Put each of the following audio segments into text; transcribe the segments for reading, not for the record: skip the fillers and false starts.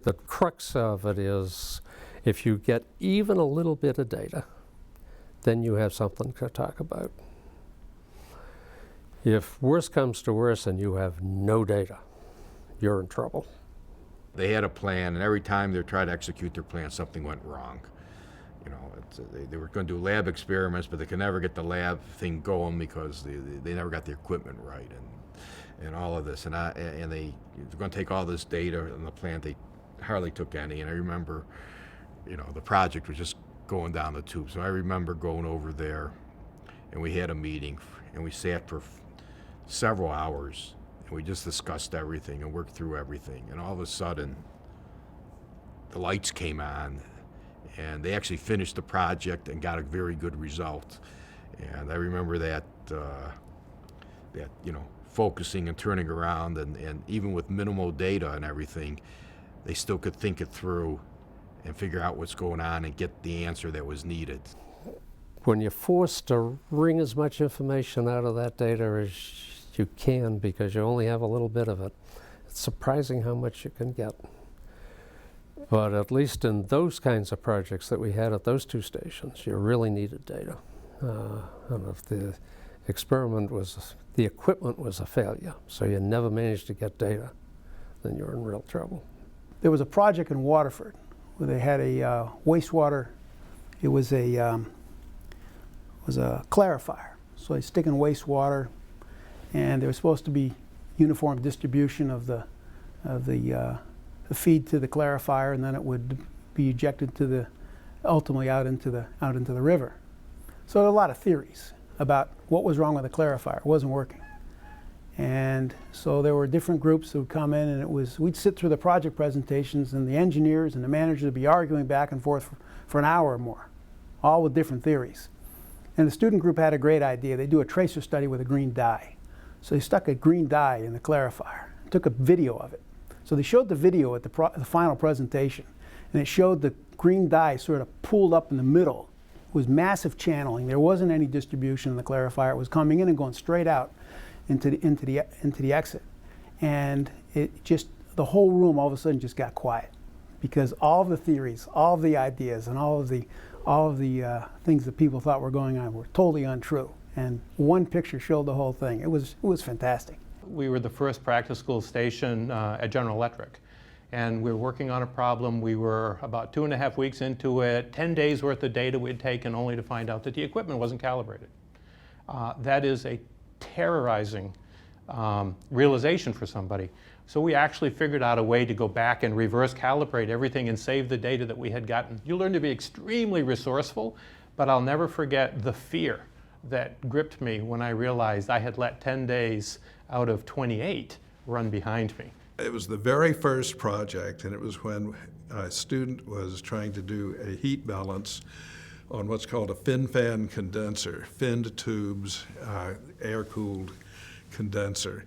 The crux of it is if you get even a little bit of data, then you have something to talk about. If worse comes to worse and you have no data, you're in trouble. They had a plan, and every time they tried to execute their plan, something went wrong. You know, they were going to do lab experiments, but they could never get the lab thing going because they never got the equipment right, and all of this. And they were going to take all this data in the plant. They hardly took any. And I remember, you know, the project was just going down the tube. So I remember going over there, and we had a meeting, and we sat for several hours, and we just discussed everything and worked through everything. And all of a sudden, the lights came on, and they actually finished the project and got a very good result. And I remember that you know, focusing and turning around, and even with minimal data and everything, they still could think it through and figure out what's going on and get the answer that was needed. When you're forced to wring as much information out of that data as you can because you only have a little bit of it, it's surprising how much you can get. But at least in those kinds of projects that we had at those two stations, you really needed data. And if the equipment was a failure, so you never managed to get data, then you're in real trouble. There was a project in Waterford where they had a wastewater. It was a clarifier. So they stick in wastewater, and there was supposed to be uniform distribution of the feed to the clarifier, and then it would be ejected to ultimately out into the river. So there are a lot of theories about what was wrong with the clarifier. It wasn't working. And so there were different groups that would come in, and we'd sit through the project presentations, and the engineers and the managers would be arguing back and forth for an hour or more, all with different theories. And the student group had a great idea. They do a tracer study with a green dye. So they stuck a green dye in the clarifier, took a video of it. So they showed the video at the final presentation, and it showed the green dye sort of pooled up in the middle. It was massive channeling. There wasn't any distribution in the clarifier. It was coming in and going straight out into the exit. And it just, the whole room all of a sudden just got quiet, because all of the theories, all of the ideas, and all of the things that people thought were going on were totally untrue. And one picture showed the whole thing. It was fantastic. We were the first practice school station at General Electric, and we were working on a problem. We were about 2.5 weeks into it, 10 days worth of data we'd taken, only to find out that the equipment wasn't calibrated. That is a terrorizing realization for somebody. So we actually figured out a way to go back and reverse calibrate everything and save the data that we had gotten. You learn to be extremely resourceful, but I'll never forget the fear that gripped me when I realized I had let 10 days out of 28 run behind me. It was the very first project, and it was when a student was trying to do a heat balance on what's called a fin-fan condenser, finned tubes, air-cooled condenser.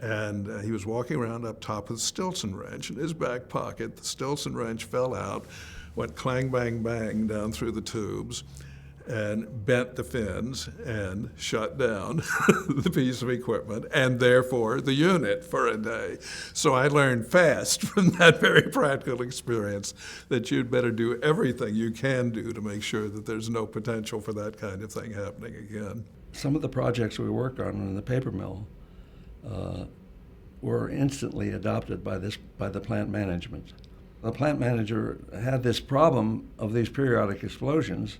And he was walking around up top with a Stilson wrench. In his back pocket, the Stilson wrench fell out, went clang, bang, bang down through the tubes, and bent the fins and shut down the piece of equipment, and therefore the unit for a day. So I learned fast from that very practical experience that you'd better do everything you can do to make sure that there's no potential for that kind of thing happening again. Some of the projects we worked on in the paper mill were instantly adopted by the plant management. The plant manager had this problem of these periodic explosions,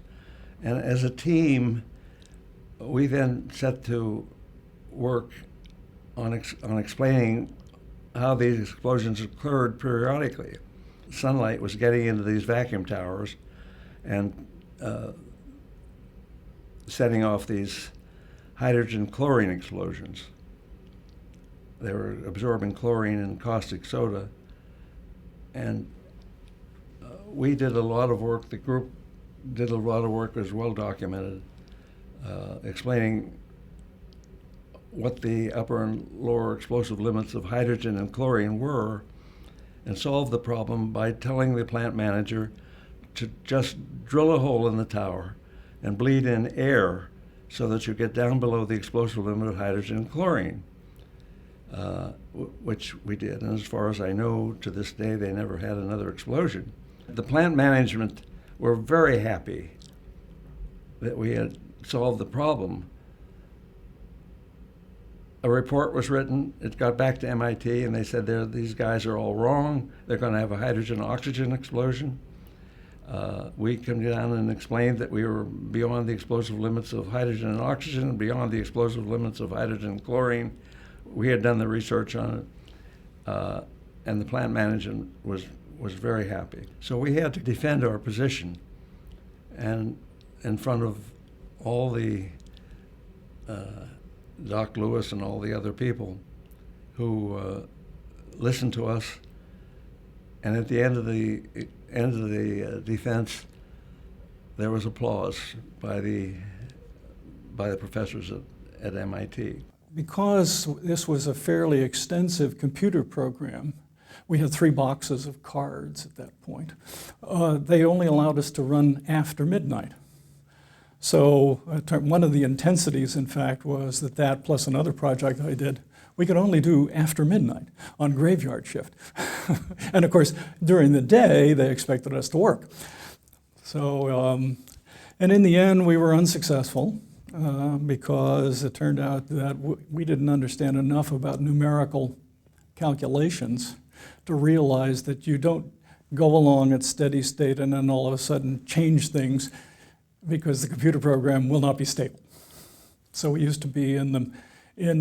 and as a team, we then set to work on explaining how these explosions occurred periodically. Sunlight was getting into these vacuum towers and setting off these hydrogen-chlorine explosions. They were absorbing chlorine and caustic soda. And we did a lot of work, the group did a lot of work, was well documented, explaining what the upper and lower explosive limits of hydrogen and chlorine were, and solved the problem by telling the plant manager to just drill a hole in the tower and bleed in air so that you get down below the explosive limit of hydrogen and chlorine. which we did. And as far as I know, to this day, they never had another explosion. The plant management were very happy that we had solved the problem. A report was written, it got back to MIT, and they said these guys are all wrong. They're going to have a hydrogen-oxygen explosion. We came down and explained that we were beyond the explosive limits of hydrogen and oxygen, beyond the explosive limits of hydrogen and chlorine. We had done the research on it, and the plant management was very happy. So we had to defend our position, and in front of all the Doc Lewis and all the other people who listened to us. And at the end of the defense, there was applause by the professors at MIT. Because this was a fairly extensive computer program, we had 3 boxes of cards at that point. They only allowed us to run after midnight. So one of the intensities, in fact, was that plus another project I did, we could only do after midnight on graveyard shift. And of course, during the day, they expected us to work. So, and in the end, we were unsuccessful because it turned out that we didn't understand enough about numerical calculations to realize that you don't go along at steady state and then all of a sudden change things, because the computer program will not be stable. So we used to be in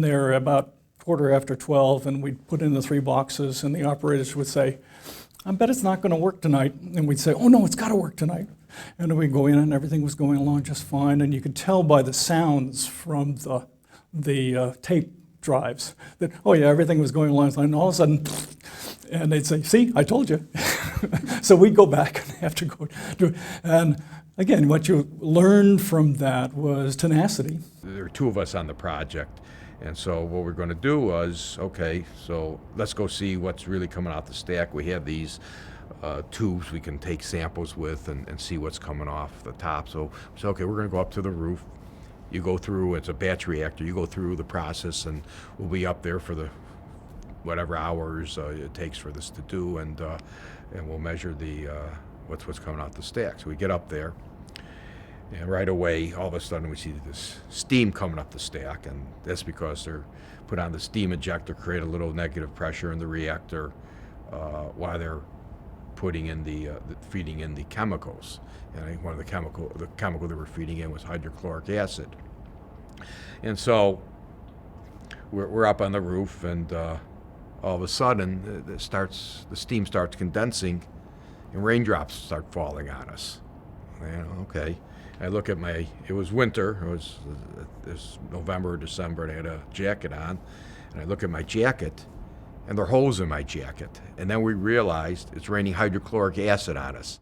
there about 12:15, and we'd put in the 3 boxes, and the operators would say, "I bet it's not going to work tonight." And we'd say, "Oh no, it's got to work tonight." And then we'd go in, and everything was going along just fine. And you could tell by the sounds from the tape drives that, oh yeah, everything was going along fine. And all of a sudden, and they'd say, "See, I told you." So we'd go back and have to go do it. And again, what you learned from that was tenacity. There were 2 of us on the project, and so what we're going to do was, okay, so let's go see what's really coming out the stack. We have these tubes we can take samples with and see what's coming off the top. So okay, we're going to go up to the roof. You go through, it's a batch reactor, you go through the process, and we'll be up there for the whatever hours it takes for this to do, and we'll measure the what's coming out the stack. So we get up there, and right away, all of a sudden, we see this steam coming up the stack, and that's because they're put on the steam injector, create a little negative pressure in the reactor while they're putting in feeding in the chemicals. And I think one of the chemical they were feeding in was hydrochloric acid. And so we're up on the roof, and all of a sudden, the steam starts condensing, and raindrops start falling on us. Okay. I look at it was winter, it was November or December, and I had a jacket on, and I look at my jacket, and there are holes in my jacket. And then we realized it's raining hydrochloric acid on us.